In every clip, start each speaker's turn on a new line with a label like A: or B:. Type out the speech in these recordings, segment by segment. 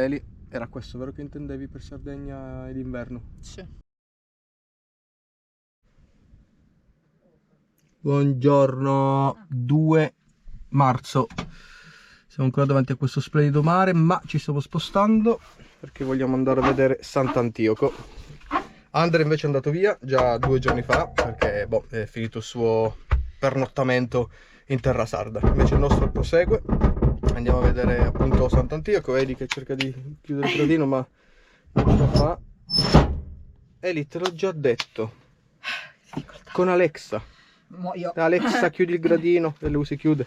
A: Eli, era questo vero che intendevi per Sardegna ed inverno?
B: Sì.
A: Buongiorno, 2 marzo. Siamo ancora davanti a questo splendido mare, ma ci stiamo spostando perché vogliamo andare a vedere Sant'Antioco. Andre invece è andato via già 2 giorni fa perché è finito il suo pernottamento in terra sarda. Invece il nostro prosegue. Andiamo a vedere appunto Sant'Antioco. Eli che cerca di chiudere il gradino ma non ce la fa. Eli, te l'ho già detto. Con Alexa. Alexa, chiudi il gradino e lui si chiude.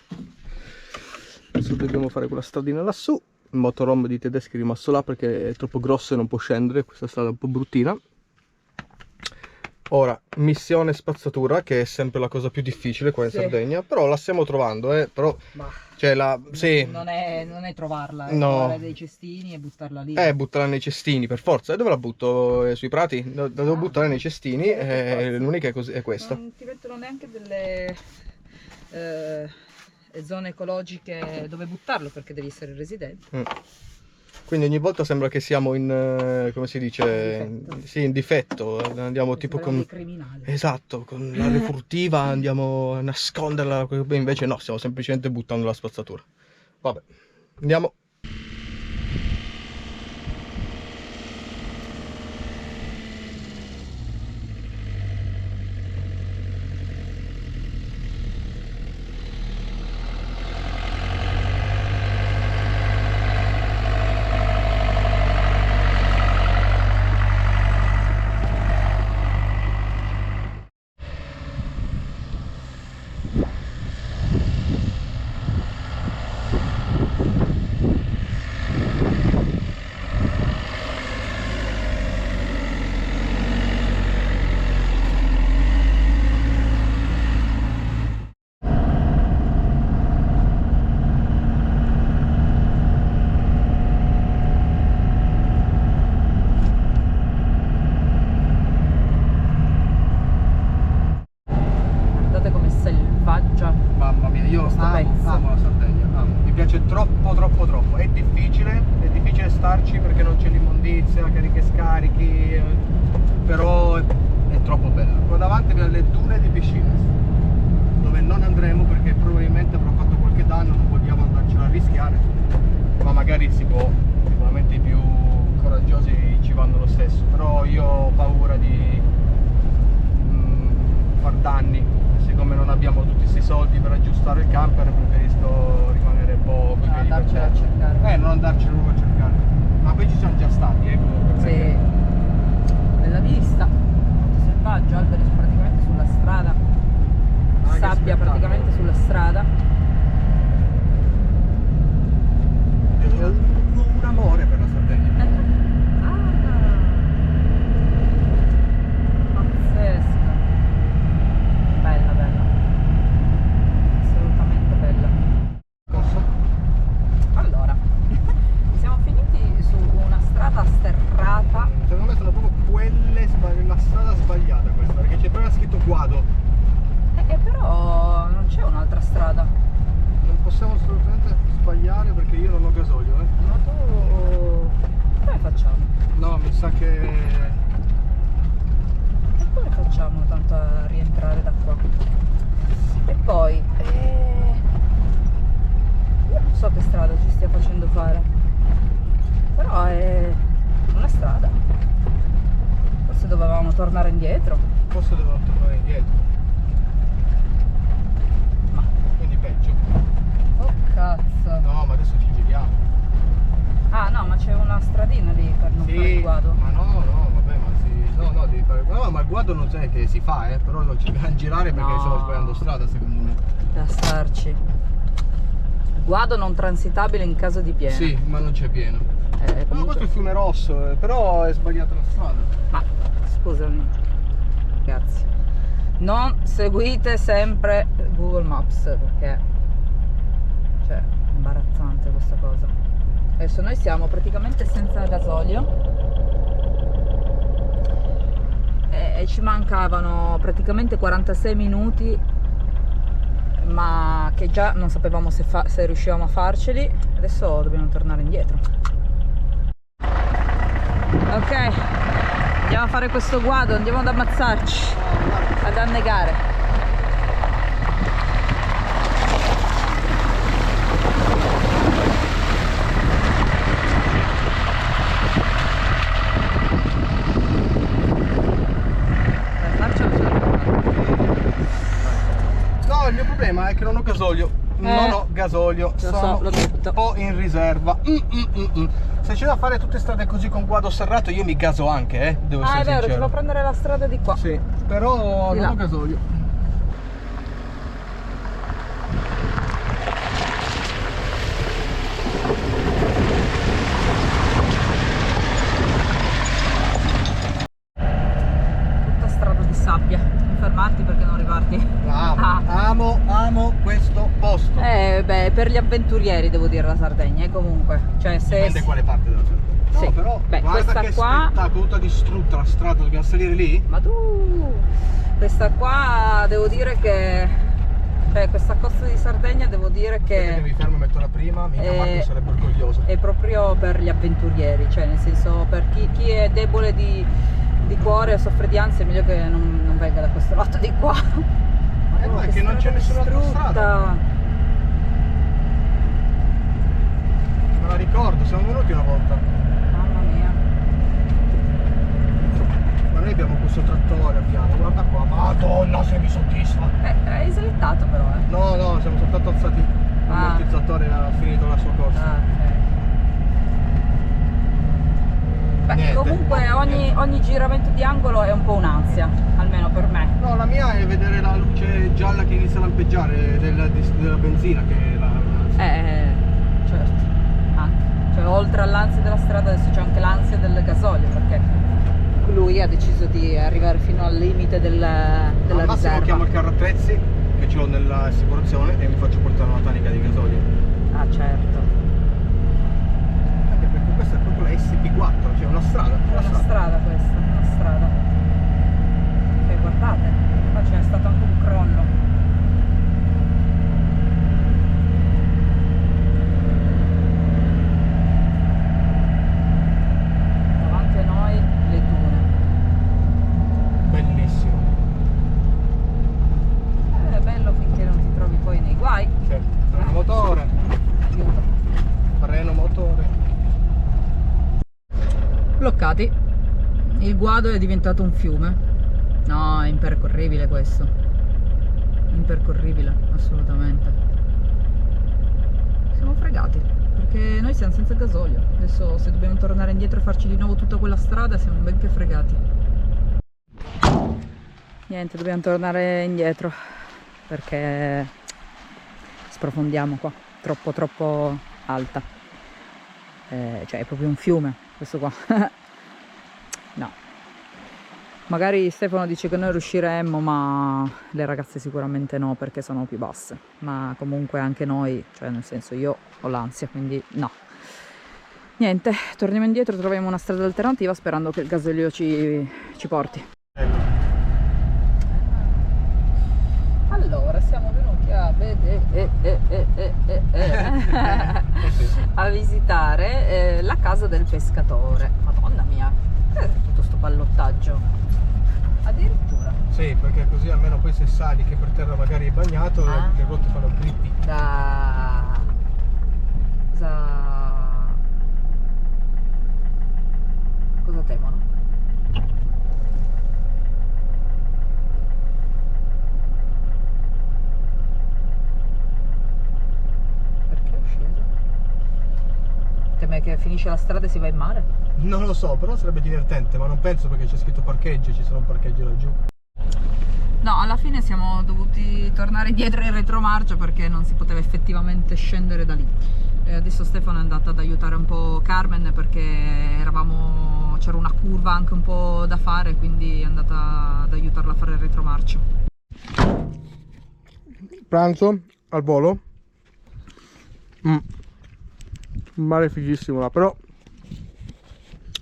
A: Adesso dobbiamo fare quella stradina lassù. Il motorhome di tedeschi è rimasto là perché è troppo grosso e non può scendere. Questa strada è un po' bruttina. Ora, missione spazzatura, che è sempre la cosa più difficile qua in Sardegna, però la stiamo trovando, però cioè sì.
B: non è trovarla, è
A: no.
B: trovare dei cestini e buttarla lì.
A: Buttarla nei cestini per forza. E dove la butto? Sui prati? La devo buttare nei cestini, l'unica è questa.
B: Non ti mettono neanche delle zone ecologiche dove buttarlo perché devi essere residente.
A: Quindi ogni volta sembra che siamo in, come si dice, in difetto. Andiamo tipo con
B: criminali.
A: Esatto, con l'aria furtiva andiamo a nasconderla, invece no, stiamo semplicemente buttando la spazzatura. Vabbè, andiamo. Mamma mia, io amo la Sardegna, amo. Mi piace troppo. È difficile starci perché non c'è l'immondizia, carichi e scarichi, però è troppo bella. Qua davanti abbiamo le dune di Piscines, dove non andremo perché probabilmente avrò fatto qualche danno, non vogliamo andarcela a rischiare, ma magari si può, sicuramente i più coraggiosi ci vanno lo stesso, però io ho paura di far danni. Siccome non abbiamo tutti questi soldi per aggiustare il camper, preferisco rimanere un po' coi piedi per terra. Non andarci proprio a cercare. Ma qui ci siamo già stati, comunque.
B: Sì. Bella vista, molto selvaggio, alberi praticamente sulla strada, sabbia praticamente sulla strada.
A: Ho un amore per la Sardegna.
B: Pazzesca. Bella, assolutamente bella. Allora, siamo finiti su una strada sterrata.
A: Secondo me sono proprio la strada sbagliata questa, perché c'è proprio scritto Guado.
B: Però non c'è un'altra strada.
A: Non possiamo assolutamente sbagliare perché io non ho gasolio,
B: Ma tu... come facciamo?
A: No, mi sa che...
B: E come facciamo tanto a rientrare da qua? E poi io non so che strada ci stia facendo fare, però è una strada. Forse dovevamo tornare indietro. Ma
A: quindi peggio.
B: oh cazzo.
A: No, ma adesso ci giriamo.
B: Ah no, ma c'è una stradina lì per non fare il guado.
A: Ma no, vabbè, ma no, devi fare. No, ma il guado non sai che si fa, però non ci dobbiamo girare perché stiamo sbagliando strada, secondo me.
B: Da starci. Guado non transitabile in caso di piena.
A: Sì, ma non c'è pieno.
B: Comunque...
A: No, questo è il fiume Rosso, però è sbagliata la strada.
B: Ma scusami, ragazzi, non seguite sempre Google Maps perché cioè è imbarazzante questa cosa. Adesso noi siamo praticamente senza gasolio e ci mancavano praticamente 46 minuti, ma che già non sapevamo se riuscivamo a farceli. Adesso dobbiamo tornare indietro. Ok, andiamo a fare questo guado, andiamo ad ammazzarci, ad annegare.
A: No, il mio problema è che non ho gasolio. Non ho gasolio, sono
B: l'ho detto.
A: un po' in riserva. Se c'è da fare tutte strade così con guado serrato, io mi gaso anche, devo essere
B: è vero,
A: sincero.
B: ti fa prendere la strada di qua.
A: Sì, però
B: Di
A: non
B: là.
A: ho gasolio.
B: Tutta strada di sabbia. Non fermarti perché non riparti.
A: Amo questo posto.
B: Beh, per gli avventurieri devo dire la Sardegna, comunque. Cioè, se
A: Dipende quale parte della Sardegna. No,
B: sì.
A: però
B: Beh,
A: guarda
B: questa
A: che
B: qua...
A: spettacolo, tutta distrutta la strada, dobbiamo salire lì.
B: Ma tu... Questa qua devo dire che... Cioè, questa costa di Sardegna devo dire
A: Che
B: che...
A: mi fermo e metto la prima, mica Marco sarebbe orgoglioso.
B: È proprio per gli avventurieri, cioè nel senso per chi è debole di cuore e soffre di ansia è meglio che non venga da questo lato di qua.
A: No, è che non c'è nessun'altra strada. Me la ricordo, siamo venuti una volta.
B: Mamma mia.
A: Ma noi abbiamo questo trattore a fianco, guarda qua. Madonna, se mi soddisfa.
B: Hai slittato però,
A: No, siamo soltanto alzati. L'ammortizzatore ha finito la sua corsa.
B: ok. Beh,
A: Niente.
B: comunque ogni giramento di angolo è un po' un'ansia, almeno per me.
A: No, la mia è vedere la luce gialla che inizia a lampeggiare della benzina che è la...
B: Certo, anche. Cioè, oltre all'ansia della strada adesso c'è anche l'ansia del gasolio, perché lui ha deciso di arrivare fino al limite della
A: Al massimo
B: riserva.
A: chiamo il carro attrezzi, che ce l'ho nell'assicurazione, e mi faccio portare una tanica di gasolio.
B: Ah, certo.
A: Anche perché questa è proprio la SP4, cioè una strada.
B: È una strada questa, una strada. Ok, guardate, qua c'è stato anche un crollo. Davanti a noi le dune.
A: Bellissimo.
B: È bello finché non ti trovi poi nei guai.
A: Certo. Freno motore,
B: Aiuto.
A: freno motore.
B: Bloccati. Il guado è diventato un fiume. No, è impercorribile questo. Impercorribile, assolutamente. Siamo fregati, perché noi siamo senza gasolio. Adesso se dobbiamo tornare indietro e farci di nuovo tutta quella strada siamo ben che fregati. Niente, dobbiamo tornare indietro perché sprofondiamo qua. Troppo alta. Cioè è proprio un fiume questo qua. No, magari Stefano dice che noi riusciremmo, ma le ragazze sicuramente no, perché sono più basse. Ma comunque anche noi, cioè nel senso io ho l'ansia, quindi no. Niente, torniamo indietro, troviamo una strada alternativa sperando che il gasolio ci porti. Allora, siamo venuti a vedere a visitare la casa del pescatore. Madonna mia, tutto sto ballottaggio. Addirittura.
A: Sì, perché così almeno poi se sali che per terra magari è bagnato, le ruote fanno grippi.
B: Cosa temono? Perché è sceso? Teme che finisce la strada e si va in mare?
A: Non lo so, però sarebbe divertente, ma non penso perché c'è scritto parcheggio, ci sono un parcheggio laggiù.
B: No, alla fine siamo dovuti tornare indietro in retromarcia perché non si poteva effettivamente scendere da lì. Adesso Stefano è andato ad aiutare un po' Carmen perché c'era una curva anche un po' da fare, quindi è andata ad aiutarla a fare il retromarcia.
A: Pranzo al volo. Un mare fighissimo là, però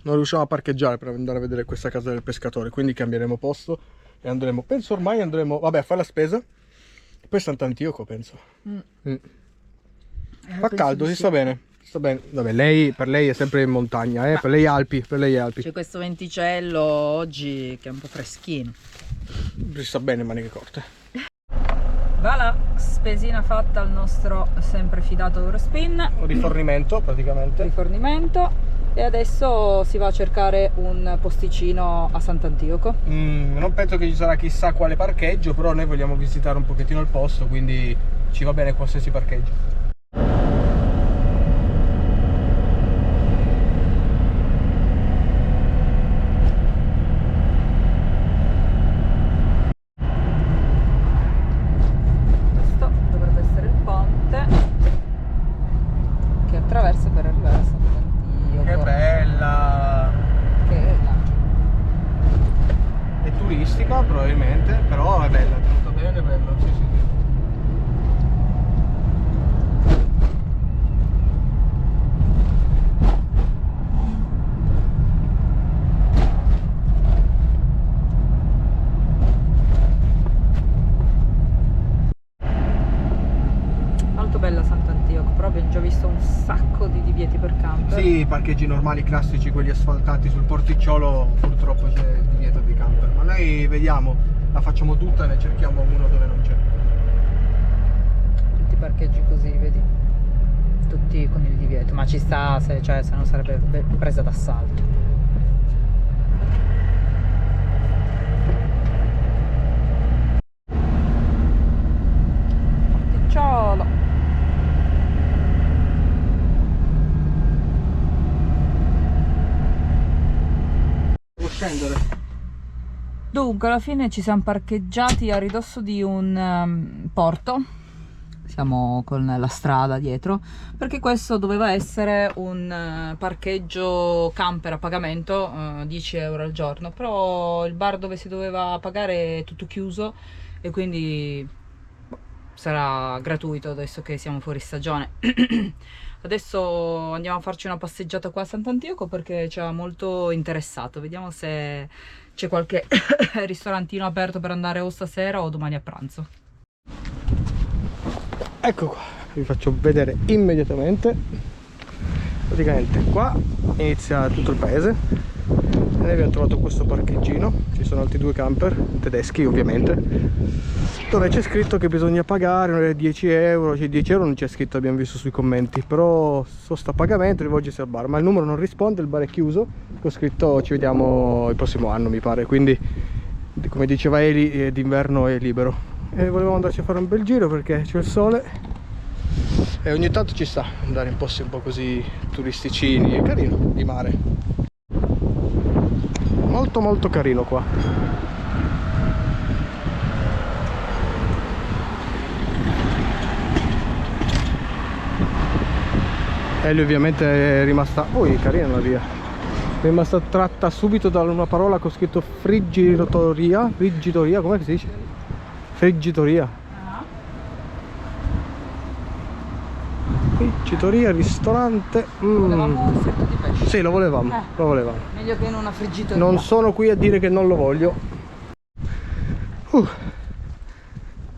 A: non riusciamo a parcheggiare per andare a vedere questa casa del pescatore, quindi cambieremo posto e andremo, penso ormai andremo, vabbè, a fare la spesa e poi Sant'Antioco, penso. Fa caldo, si sta bene. Sto bene. Vabbè, lei, per lei è sempre in montagna, per lei Alpi, per lei è Alpi.
B: C'è questo venticello oggi che è un po' freschino.
A: Si sta bene in maniche corte.
B: Voilà, spesina fatta al nostro sempre fidato Eurospin.
A: Rifornimento praticamente.
B: Rifornimento. E adesso si va a cercare un posticino a Sant'Antioco.
A: Non penso che ci sarà chissà quale parcheggio, però noi vogliamo visitare un pochettino il posto, quindi ci va bene qualsiasi parcheggio.
B: Questo dovrebbe essere il ponte che attraversa per arrivare a Sant'Antioco.
A: Che bella!
B: Che è là.
A: È turistica probabilmente, però è bella, tenuta bene, è bella, sì, sì, sì.
B: Molto bella Sant'Antioco, però abbiamo già visto un sacco di divieti per camper.
A: Sì, i parcheggi normali classici, quelli asfaltati sul porticciolo, purtroppo c'è il divieto di camper, ma noi vediamo, la facciamo tutta e ne cerchiamo uno dove non c'è.
B: Tutti i parcheggi così, vedi? Tutti con il divieto, ma ci sta, se no sarebbe presa d'assalto. Porticciolo.
A: Devo scendere.
B: Dunque, alla fine ci siamo parcheggiati a ridosso di un porto. Siamo con la strada dietro, perché questo doveva essere un parcheggio camper a pagamento, 10 euro al giorno, però il bar dove si doveva pagare è tutto chiuso e quindi sarà gratuito adesso che siamo fuori stagione. Adesso andiamo a farci una passeggiata qua a Sant'Antioco perché ci ha molto interessato. Vediamo se c'è qualche ristorantino aperto per andare o stasera o domani a pranzo.
A: Ecco qua, vi faccio vedere immediatamente. Praticamente qua inizia tutto il paese e noi abbiamo trovato questo parcheggino, ci sono altri due camper, tedeschi ovviamente, dove c'è scritto che bisogna pagare 10 euro, cioè 10 euro non c'è scritto, abbiamo visto sui commenti, però sosta a pagamento, rivolgersi al bar, ma il numero non risponde, il bar è chiuso, ho scritto ci vediamo il prossimo anno mi pare, quindi come diceva Eli d'inverno è libero. E volevamo andarci a fare un bel giro perché c'è il sole e ogni tanto ci sta andare in posti un po' così turisticini, è carino di mare, molto molto carino qua. E lui ovviamente è rimasta, carina la via, è rimasta tratta subito da una parola con scritto friggitoria, com'è che si dice? Friggitoria. Friggitoria, ristorante.
B: Volevamo un fritto di pesce.
A: Sì, lo volevamo, lo volevamo.
B: Meglio che in una friggitoria.
A: Non sono qui a dire che non lo voglio.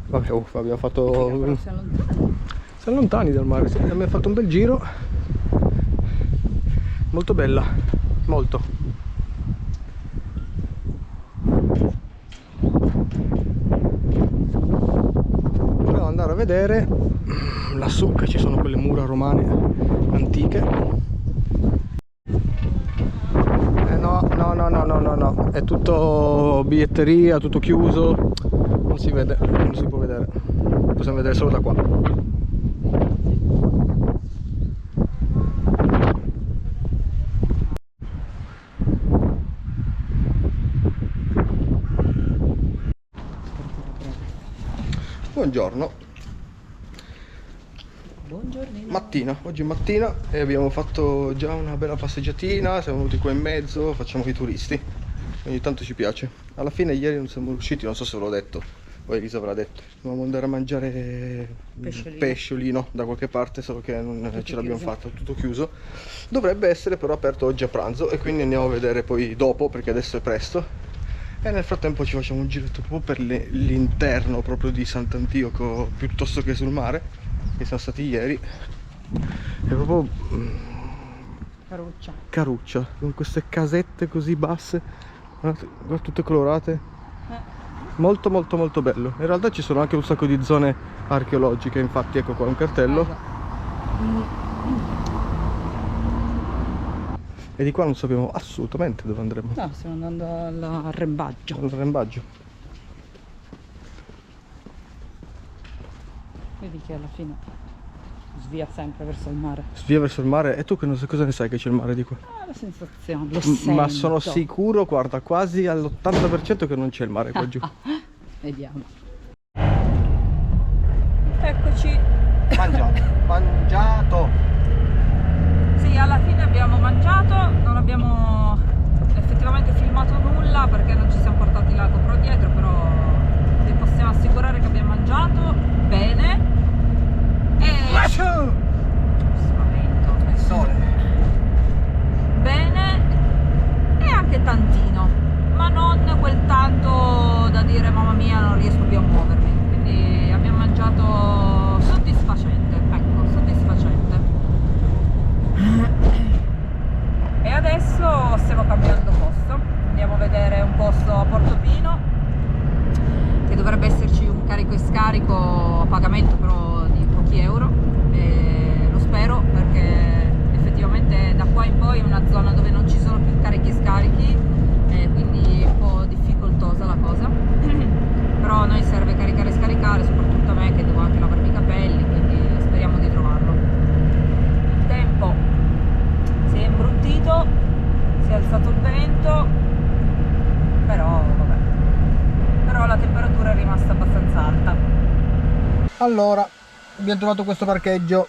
A: Vabbè, abbiamo fatto. Siamo lontani dal mare, sì. Abbiamo fatto un bel giro. Molto bella, molto. Andare a vedere lassù che ci sono quelle mura romane antiche. No, è tutto biglietteria, tutto chiuso, non si vede, non si può vedere, possiamo vedere solo da qua. Buongiorno.
B: Buongiorno.
A: Mattina, oggi è mattina e abbiamo fatto già una bella passeggiatina, siamo venuti qua in mezzo, facciamo i turisti, ogni tanto ci piace. Alla fine ieri non siamo riusciti, non so se ve l'ho detto, poi Elisa avrà detto, dovevamo andare a mangiare pesciolino da qualche parte, solo che non ce l'abbiamo fatta, tutto chiuso. Dovrebbe essere però aperto oggi a pranzo e quindi andiamo a vedere poi dopo, perché adesso è presto. E nel frattempo ci facciamo un giretto proprio per l'interno proprio di Sant'Antioco, piuttosto che sul mare, che siamo stati ieri. È proprio
B: Caruccia.
A: Caruccia, con queste casette così basse, guardate, guardate, tutte colorate. Molto molto molto bello. In realtà ci sono anche un sacco di zone archeologiche, infatti ecco qua un cartello. E di qua non sappiamo assolutamente dove andremo.
B: No, stiamo andando all'arrembaggio.
A: All'arrembaggio.
B: Vedi che alla fine svia sempre verso il mare.
A: Svia verso il mare. E tu che non sai cosa ne sai che c'è il mare di qua?
B: Ah, la sensazione, lo
A: Ma
B: sento.
A: sono sicuro, guarda, quasi all'80% che non c'è il mare qua giù.
B: Vediamo. Eccoci.
A: Mangiato.
B: Sì, alla fine abbiamo mangiato, non abbiamo effettivamente filmato nulla perché non ci siamo portati la GoPro dietro, però vi possiamo assicurare che abbiamo mangiato bene e... Spavento.
A: Il sole.
B: Bene e anche tantino, ma non quel tanto da dire mamma mia non riesco più a muovermi, quindi abbiamo mangiato soddisfacente, ecco, soddisfacente. E adesso stiamo cambiando posto, andiamo a vedere un posto a Portofino che dovrebbe esserci un carico e scarico a pagamento però di pochi euro, e lo spero perché effettivamente da qua in poi è una zona dove non ci sono più carichi e scarichi, quindi è un po' difficoltosa la cosa. Però a noi serve caricare e scaricare, soprattutto a me che devo anche lavarmi i capelli, quindi speriamo di trovarlo. Il tempo si è imbruttito, si è alzato il vento, però vabbè, però la temperatura è rimasta abbastanza alta.
A: Allora, abbiamo trovato questo parcheggio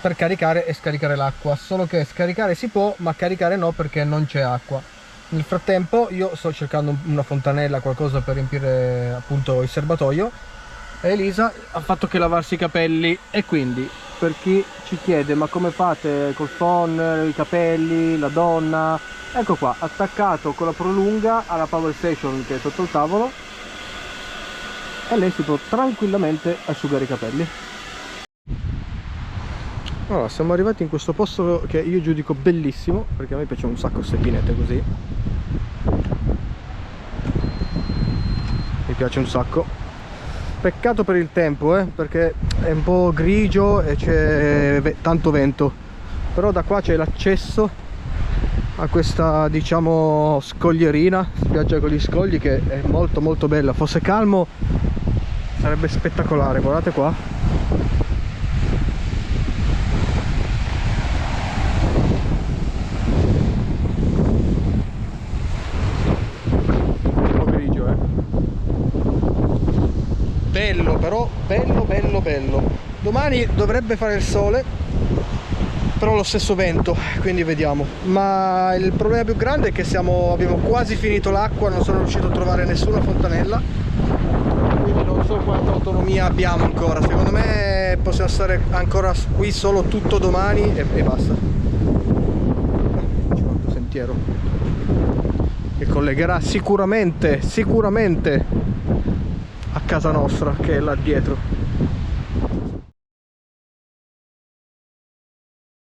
A: per caricare e scaricare l'acqua, solo che scaricare si può ma caricare no perché non c'è acqua. Nel frattempo io sto cercando una fontanella, qualcosa per riempire appunto il serbatoio, e Elisa ha fatto che lavarsi i capelli, e quindi per chi ci chiede ma come fate col phon, i capelli, la donna, ecco qua, attaccato con la prolunga alla power station che è sotto il tavolo, e lei si può tranquillamente asciugare i capelli. Allora, siamo arrivati in questo posto che io giudico bellissimo, perché a me piace un sacco queste pinete così. Mi piace un sacco. Peccato per il tempo, perché è un po' grigio e c'è tanto vento. Però da qua c'è l'accesso a questa, diciamo, scoglierina, spiaggia con gli scogli, che è molto molto bella. Fosse calmo sarebbe spettacolare, guardate qua. Bello, però bello bello bello. Domani dovrebbe fare il sole, però lo stesso vento, quindi vediamo. Ma il problema più grande è che abbiamo quasi finito l'acqua, non sono riuscito a trovare nessuna fontanella, quindi non so quanta autonomia abbiamo ancora. Secondo me possiamo stare ancora qui solo tutto domani e basta. C'è un sentiero che collegherà sicuramente a casa nostra, che è là dietro.